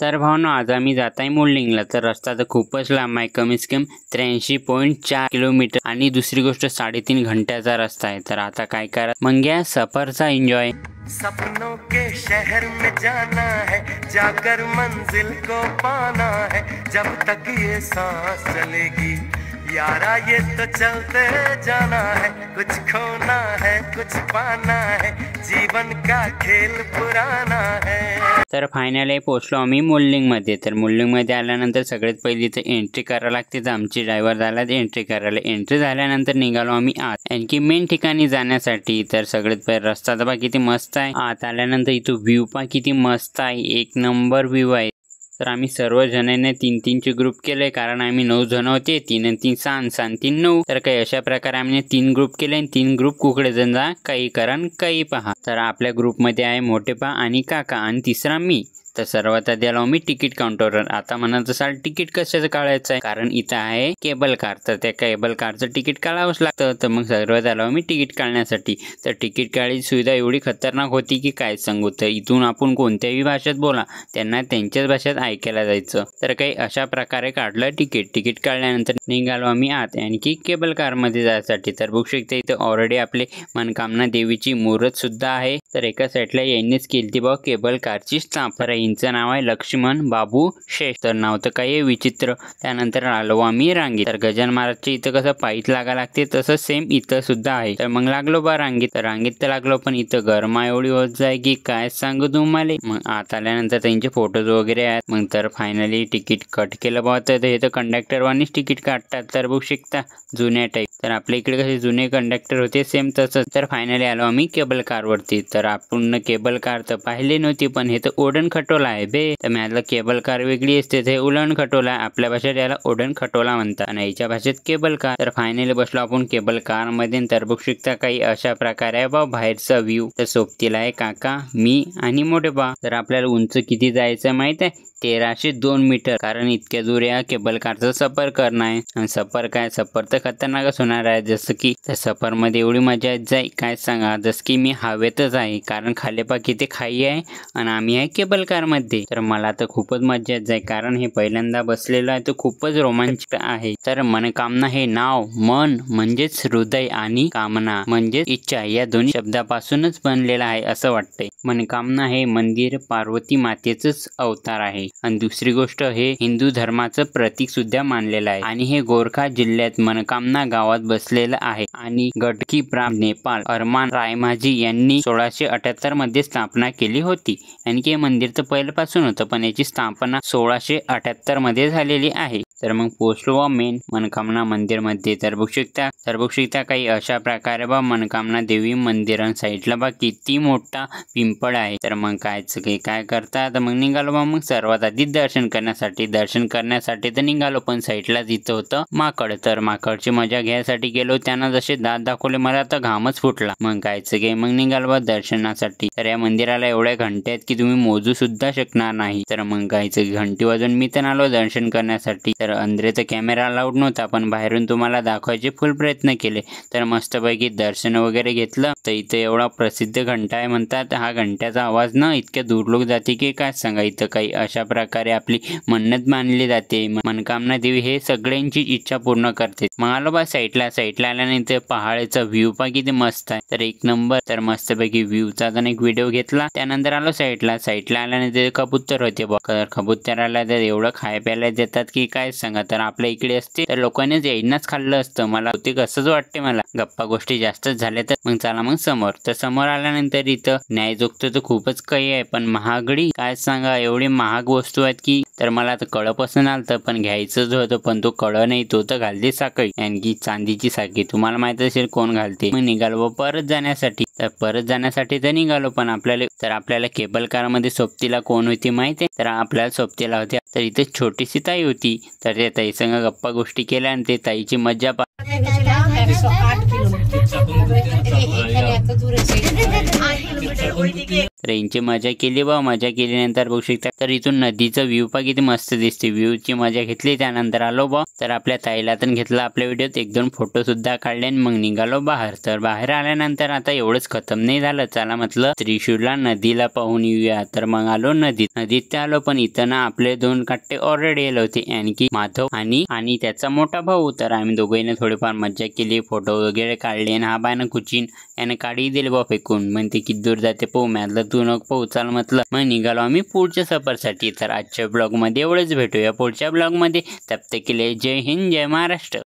तर भावना आज आम्ही जात आहे मोल्डिंगला। तर रस्ता तर खूपच लांब आहे, कमीत कमी 83.4 किलोमीटर आणि दुसरी गोष्ट 3.5 घंट्याचा रस्ता आहे। तर आता काय करा मग घ्या सफरचा एन्जॉय। सपनों के शहर में जाना है, जाकर मंजिल को पाना है, जब तक ये सांस चलेगी यारा ये तो चलते जाना है, कुछ खोना है कुछ पाना है, जीवन का खेल पुराना है। तर फायनली पोहोचलो आम्ही मोल्डिंगमध्ये। तर मोल्डिंगमध्ये आल्यानंतर सगळ्यात पहिली तर एंट्री करायला लागते। तर आमची ड्रायव्हर झाला एंट्री करायला। एंट्री झाल्यानंतर निघालो आम्ही आत आणखी मेन ठिकाणी जाण्यासाठी। तर सगळ्यात पहिले रस्ता तर किती मस्त आहे। आत आल्यानंतर इथं व्ह्यू पहा किती मस्त आहे, एक नंबर व्ह्यू आहे। तर आम्ही सर्व जणांनी 3-3 ग्रुप केले, कारण आम्ही 9 जण होते। 3 आणि 3 6 आणि 3 9। तर काही अशा प्रकारे आम्ही 3 ग्रुप केले आणि 3 ग्रुप कुकडे जण जा, काही करा काही पहा। तर आपल्या ग्रुपमध्ये आहे मोठे पहा आणि काका आणि तिसरा मी। तर सर्वात आधी आलो मी तिकीट काउंटरवर। आता म्हणत असाल तिकीट कशाचं काढायचं आहे, कारण इथं आहे केबल कार। तर त्या केबल कारचं तिकीट काढावंच लागतं। तर मग सर्वात आलो मी तिकीट काढण्यासाठी। तर तिकीट काढायची सुविधा एवढी खतरनाक होती की काय सांगू। तर इथून आपण कोणत्याही भाषेत बोला त्यांना त्यांच्याच भाषेत ऐकायला जायचं। तर काही अशा प्रकारे काढलं तिकीट। तिकीट काढल्यानंतर निघालो आम्ही आत आणखी केबल कारमध्ये जायसाठी। तर बघू शकता इथं ऑलरेडी आपले मनकामना देवीची मूर्त सुद्धा आहे। तर एका साईडला यांनीच केली बघ केबल कारची स्थापना। यांचं नाव आहे लक्ष्मण बाबू शेष। तर नाव तर काही विचित्र। त्यानंतर आलो आम्ही रांगेत। तर गजानन महाराजच्या इथं कसं पायीत लागा लागते तसं सेम इथं सुद्धा आहे। तर मग लागलो बा रांगेत। तर रांगेत तर लागलो, पण इथं गरमा एवढी होत जाय की काय सांगू तुम्हाला। मग आत आल्यानंतर त्यांचे फोटोज वगैरे आहेत। मग तर फायनली तिकीट कट केलं बा। तर हे तर कंडक्टरवानीच तिकीट काढतात। तर बघू शकता जुन्या टाईप। तर आपल्या इकडे कसे जुने कंडक्टर होते सेम तसंच। तर फायनली आलो आम्ही केबल कारवरती। तर आपण केबल कार तर पाहिली नव्हती, पण हे तर ओढण खटोला आहे बे। तर मी केबल कार वेगळी असते, ते उलण खटोला। आपल्या भाषेत याला ओढण खटोला म्हणतात आणि याच्या भाषेत केबल कार। तर फायनली बसलो आपण केबल कार मध्ये। तर बघू शकता काही अशा प्रकारे आहे बा बाहेरचा व्ह्यू। तर सोबतीला आहे काका मी आणि मोठे बा। तर आपल्याला उंच किती जायचं माहित आहे, 1302 मीटर। कारण इतक्या दूर या केबल कारचा सफर करणं आहे। आणि सफर काय सफर तर खतरनाकच होणार आहे। जसं की त्या सफर मध्ये एवढी मजा येत जाई काय सांगा। जसं की मी हवेतच आहे, कारण खाली पा किती खाई आहे आणि आम्ही आहे केबल कार मध्ये। तर मला तर खूपच मजा येत जाई, कारण हे पहिल्यांदा बसलेलं आहे तर खूपच रोमांचक आहे। तर मनकामना हे नाव मन म्हणजेच हृदय आणि कामना म्हणजेच इच्छा या दोन्ही शब्दापासूनच बनलेलं आहे असं वाटतंय। मनकामना हे मंदिर पार्वती मातेचंच अवतार आहे आणि दुसरी गोष्ट हे हिंदू धर्माचं प्रतीक सुद्धा मानलेलं आहे। आणि हे गोरखा जिल्ह्यात मनकामना गावात बसलेलं आहे। आणि गडकी प्रांत नेपाळ अरमान रायमाजी यांनी 1678 मध्ये स्थापना केली होती। आणखी हे मंदिर तर पहिल्यापासून होतं, पण याची स्थापना 1678 मध्ये झालेली आहे। तर मग पोहोचलो मेन मनकामना मंदिर मध्ये। तर बघू शकता काही अशा प्रकारे बा मनकामना देवी मंदिरां साईडला बा किती मोठा पिंपळ आहे। तर मग काय करता तर मग निघालो बा मग सर्वात आधी दर्शन करण्यासाठी तर निघालो, पण साईडला जिथं होतं माकड। तर माकडची मजा घ्यायसाठी गेलो, त्यांना जसे दात दाखवले मला तर घामच फुटला। मग मग निघालो बा दर्शनासाठी। तर या मंदिराला एवढ्या घंटे आहेत की तुम्ही मोजू सुद्धा शकणार नाही। तर मग घंटी वाजून मी तर आलो दर्शन करण्यासाठी। तर अंदर तर कॅमेरा अलाउड नव्हता, पण बाहेरून तुम्हाला दाखवायचे फुल प्रयत्न केले। तर मस्तपैकी दर्शन वगैरे घेतलं। तर इथं एवढा प्रसिद्ध घंटा आहे म्हणतात, हा घंट्याचा आवाज ना इतक्या दूर लोक जाते की काय सांगा। इथं काही अशा प्रकारे आपली मन्नत मानली जाते। मनकामना देवी हे सगळ्यांची इच्छा पूर्ण करते। मग आलो बा साईडला आल्यानंतर पहाडचा व्ह्यू पा किती मस्त आहे। तर एक नंबर। तर मस्तपैकी व्ह्यूचा एक व्हिडिओ घेतला। त्यानंतर आलो साईडला आल्यानंतर कबूतर होते बा। कबूतराला तर एवढं खाय प्यायला देतात की काय सांगा। तर आपल्या इकडे असते तर लोकांनी येईनाच खाल्लं असतं। मला ते कसंच वाटते मला। गप्पा गोष्टी जास्तच झाल्या। तर मग चला मग समोर। तर समोर आल्यानंतर इथं न्यायजोगत तर खूपच काही आहे, पण महागडी काय सांगा एवढी महाग वस्तू आहेत की तर मला तर कळपासून आलतं, पण घ्यायचंच होतं, पण तो कळ नाही, तो तर घालते साखळी आणखी चांदीची साखळी। तुम्हाला माहित असेल कोण घालते। मग निघालो परत जाण्यासाठी। तर निघालो, पण आपल्याला केबल कार मध्ये सोबतीला कोण होती माहिती आहे। तर आपल्याला सोबतीला होत्या तर इथे छोटीशी ताई होती। तर त्या ताई संग गप्पा गोष्टी केल्या आणि ते ताईची मज्जा ट्रेनची मजा केली बा। मजा केल्यानंतर बघू शकता तर इथून नदीचा व्ह्यू पा किती मस्त दिसते। व्ह्यूची मजा घेतली, त्यानंतर आलो बा तर आपल्या ताईला तर घेतला आपल्या व्हिडिओत, 1-2 फोटोसुद्धा काढले आणि मग निघालो बाहेर. तर बाहेर आल्यानंतर आता एवढंच खतम नाही झालं, चला म्हटलं त्रिशूलला नदीला पाहून येऊया. तर मग आलो नदीत आलो, पण इथं ना आपले 2 कट्टे ऑलरेडी आले होते, आणखी माधव आणि त्याचा मोठा भाऊ. तर आम्ही दोघांनी थोडीफार मज्जा केली, फोटो वगैरे काढले आणि हा बायनं कुचिन याने काढी दिली बा फेकून. म्हणते किती दूर जाते पाहू, मॅथलं तू नको पाहू चाल म्हटलं. मग निघालो आम्ही पुढच्या सफरसाठी. तर आजच्या ब्लॉगमध्ये एवढंच, भेटूया पुढच्या ब्लॉगमध्ये. तब तक के लिए जय हिंद जय महाराष्ट्र.